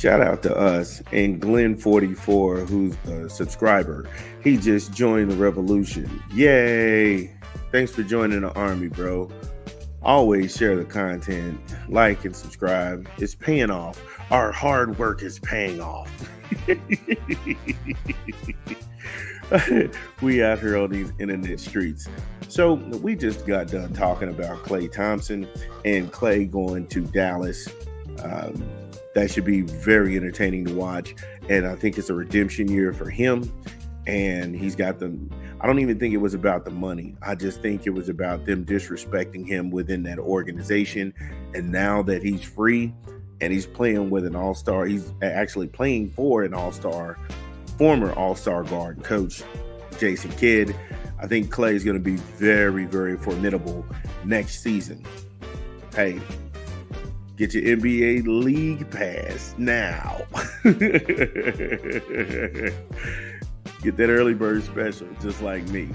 Shout out to us and Glenn44, who's a subscriber. He just joined the revolution. Yay! Thanks for joining the army, bro. Always share the content, like and subscribe. It's paying off. Our hard work is paying off. We out here on these internet streets. So we just got done talking about Klay Thompson and Klay going to Dallas. That should be very entertaining to watch. And I think it's a redemption year for him. And he's got them. I don't even think it was about the money. I just think it was about them disrespecting him within that organization. And now that he's free and he's playing with an all-star, he's actually playing for an all-star, former all-star guard coach, Jason Kidd. I think Klay is going to be very, very formidable next season. Hey, get your NBA League Pass now. Get that early bird special, just like me.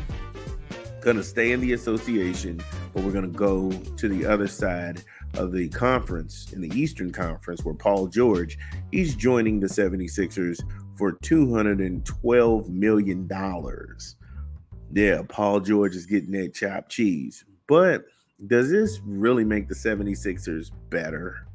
Gonna stay in the association, but we're gonna go to the other side of the conference, in the Eastern Conference, where Paul George, he's joining the 76ers for $212 million. Yeah, Paul George is getting that chopped cheese. But does this really make the 76ers better?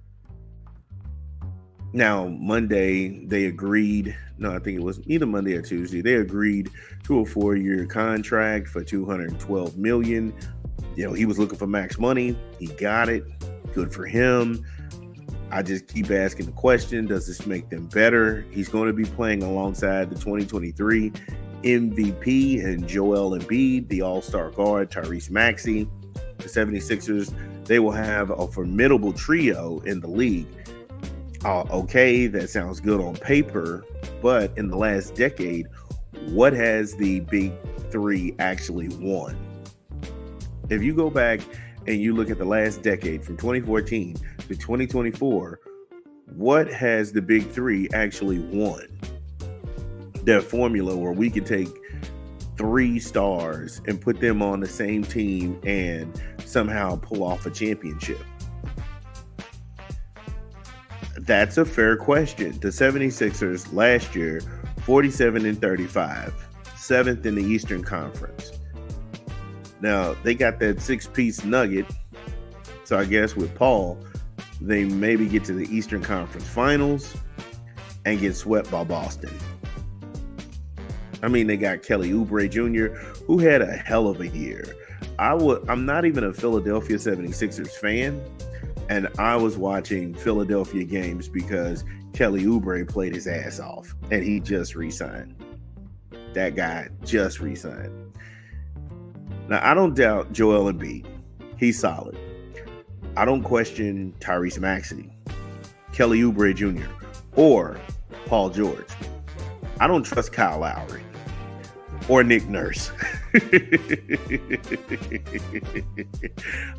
Now, Monday, they agreed. No, I think it was either Monday or Tuesday. They agreed to a 4-year contract for $212 million. You know, he was looking for max money. He got it. Good for him. I just keep asking the question, does this make them better? He's going to be playing alongside the 2023 MVP and Joel Embiid, the all-star guard, Tyrese Maxey. The 76ers, they will have a formidable trio in the league. Okay, that sounds good on paper, but in the last decade, what has the big three actually won? If you go back and you look at the last decade from 2014 to 2024, what has the big three actually won? Their formula where we can take 3 stars and put them on the same team and somehow pull off a championship. That's a fair question. The 76ers last year, 47-35, 7th in the Eastern Conference. Now, they got that 6-piece nugget. So I guess with Paul, they maybe get to the Eastern Conference Finals and get swept by Boston. I mean, they got Kelly Oubre Jr., who had a hell of a year. I'm not even a Philadelphia 76ers fan, and I was watching Philadelphia games because Kelly Oubre played his ass off, and he just re-signed. That guy just re-signed. Now, I don't doubt Joel Embiid. He's solid. I don't question Tyrese Maxey, Kelly Oubre Jr., or Paul George. I don't trust Kyle Lowery or Nick Nurse.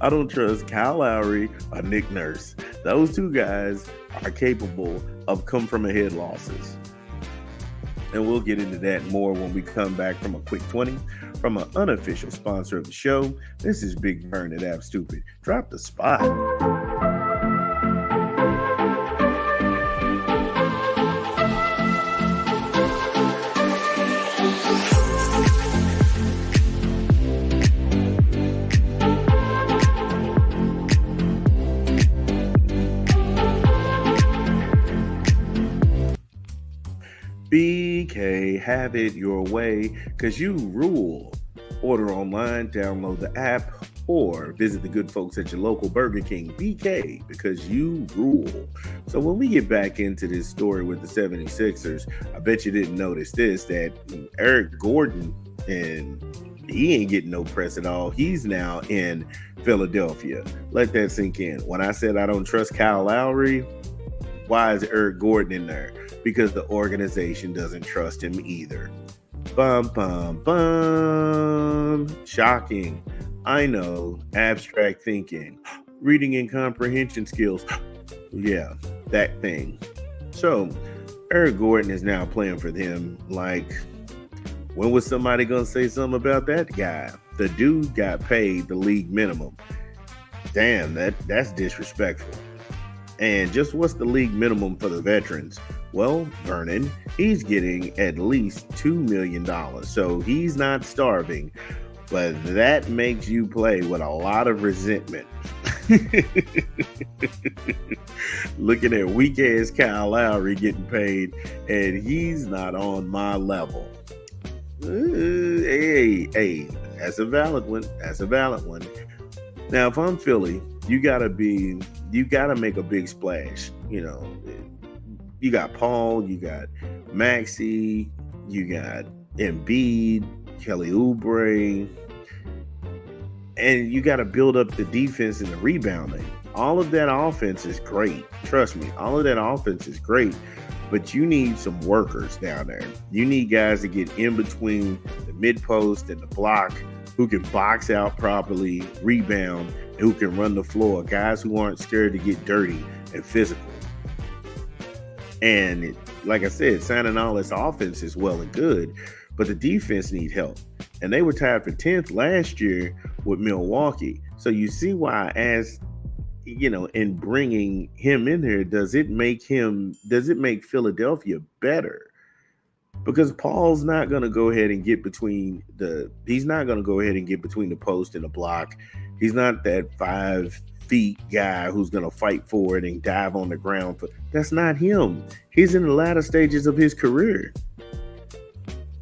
I don't trust Kyle Lowery or Nick Nurse. Those two guys are capable of come from ahead losses. And we'll get into that more when we come back from a quick 20 from an unofficial sponsor of the show. This is Big Vern at App Stupid. Drop the spot. BK, have it your way, because you rule. Order online, download the app, or visit the good folks at your local Burger King. BK, because you rule. So when we get back into this story with the 76ers, I bet you didn't notice this, that Eric Gordon, and he ain't getting no press at all. He's now in Philadelphia. Let that sink in. When I said I don't trust Kyle Lowery, why is Eric Gordon in there? Because the organization doesn't trust him either. Bum, bum, bum. Shocking. I know. Abstract thinking. Reading and comprehension skills. Yeah, that thing. So, Eric Gordon is now playing for them. Like, when was somebody going to say something about that guy? The dude got paid the league minimum. Damn, that's disrespectful. And just what's the league minimum for the veterans? Well, Vernon, he's getting at least $2 million. So he's not starving, but that makes you play with a lot of resentment. Looking at weak ass Kyle Lowery getting paid, and he's not on my level. Hey, that's a valid one. That's a valid one. Now, if I'm Philly, you gotta make a big splash. You know, you got Paul, you got Maxey, you got Embiid, Kelly Oubre, and you got to build up the defense and the rebounding. All of that offense is great. Trust me, all of that offense is great, but you need some workers down there. You need guys to get in between the mid post and the block, who can box out properly, rebound, and who can run the floor. Guys who aren't scared to get dirty and physical. And like I said, signing all this offense is well and good, but the defense need help. And they were tied for 10th last year with Milwaukee. So you see why I asked, in bringing him in here, does it make Philadelphia better? Because Paul's not going to go ahead and get between the post and the block. He's not that 5 feet guy who's going to fight for it and dive on the ground. That's not him. He's in the latter stages of his career.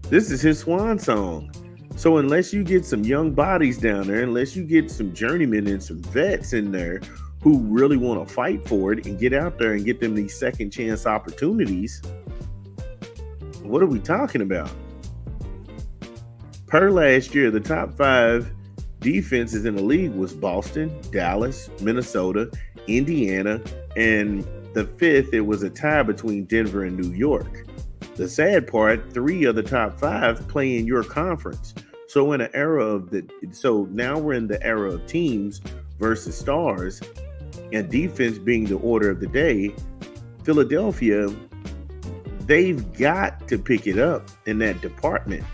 This is his swan song. So unless you get some young bodies down there, unless you get some journeymen and some vets in there who really want to fight for it and get out there and get them these second chance opportunities, what are we talking about? Per last year, the top 5 defenses in the league was Boston, Dallas, Minnesota, Indiana, and the 5th, it was a tie between Denver and New York. The sad part, 3 of the top 5 play in your conference. So now we're in the era of teams versus stars, and defense being the order of the day. Philadelphia, they've got to pick it up in that department.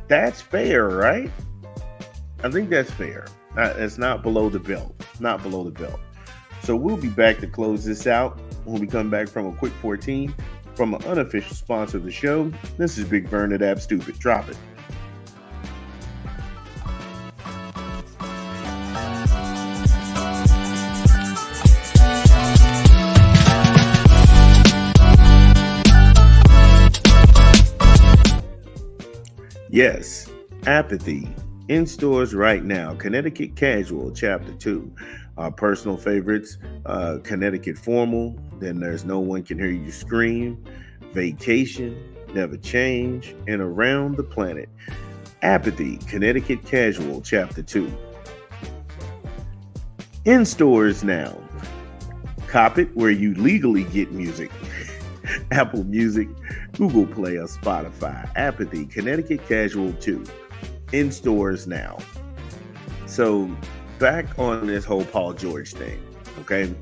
That's fair, right? I think that's fair. It's not below the belt. Not below the belt. So we'll be back to close this out when we come back from a quick 14 from an unofficial sponsor of the show. This is Big Vern at App Stupid. Drop it. Yes, Apathy. In stores right now. Connecticut Casual, Chapter 2. Our personal favorites, Connecticut Formal, Then There's No One Can Hear You Scream, Vacation, Never Change, and Around the Planet. Apathy, Connecticut Casual, Chapter 2. In stores now. Cop it where you legally get music. Apple Music, Google Play, or Spotify. Apathy, Connecticut Casual 2. In stores now. So back on this whole Paul George thing, okay?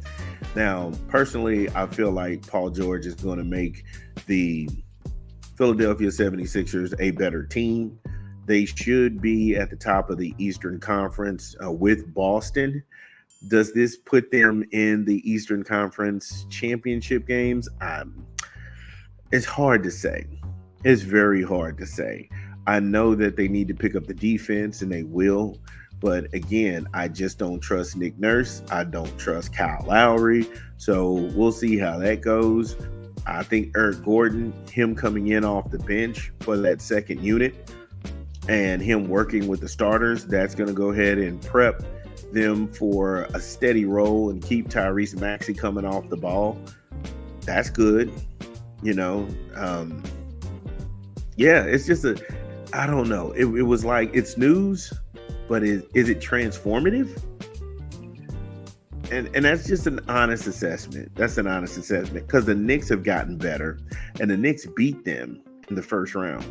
Now, personally, I feel like Paul George is going to make the Philadelphia 76ers a better team. They should be at the top of the Eastern Conference with Boston. Does this put them in the Eastern Conference championship games? It's hard to say. It's very hard to say. I know that they need to pick up the defense, and they will. But again, I just don't trust Nick Nurse. I don't trust Kyle Lowery. So we'll see how that goes. I think Eric Gordon, him coming in off the bench for that second unit and him working with the starters, that's going to go ahead and prep them for a steady role and keep Tyrese Maxey coming off the ball. That's good. It's just I don't know. It was like, it's news, but is it transformative? And that's just an honest assessment. That's an honest assessment because the Knicks have gotten better, and the Knicks beat them in the first round.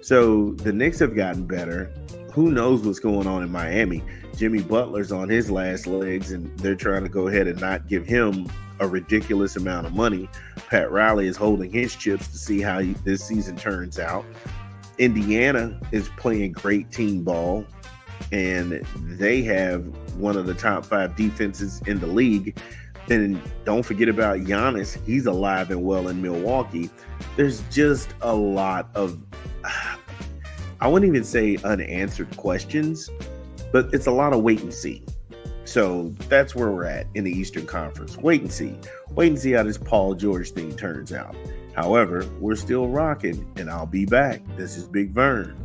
So the Knicks have gotten better. Who knows what's going on in Miami? Jimmy Butler's on his last legs, and they're trying to go ahead and not give him a ridiculous amount of money. Pat Riley is holding his chips to see how this season turns out. Indiana is playing great team ball, and they have one of the top 5 defenses in the league. Then don't forget about Giannis. He's alive and well in Milwaukee. There's just a lot of, I wouldn't even say unanswered questions, but it's a lot of wait and see. So that's where we're at in the Eastern Conference. Wait and see. Wait and see how this Paul George thing turns out. However, we're still rocking, and I'll be back. This is Big Vern.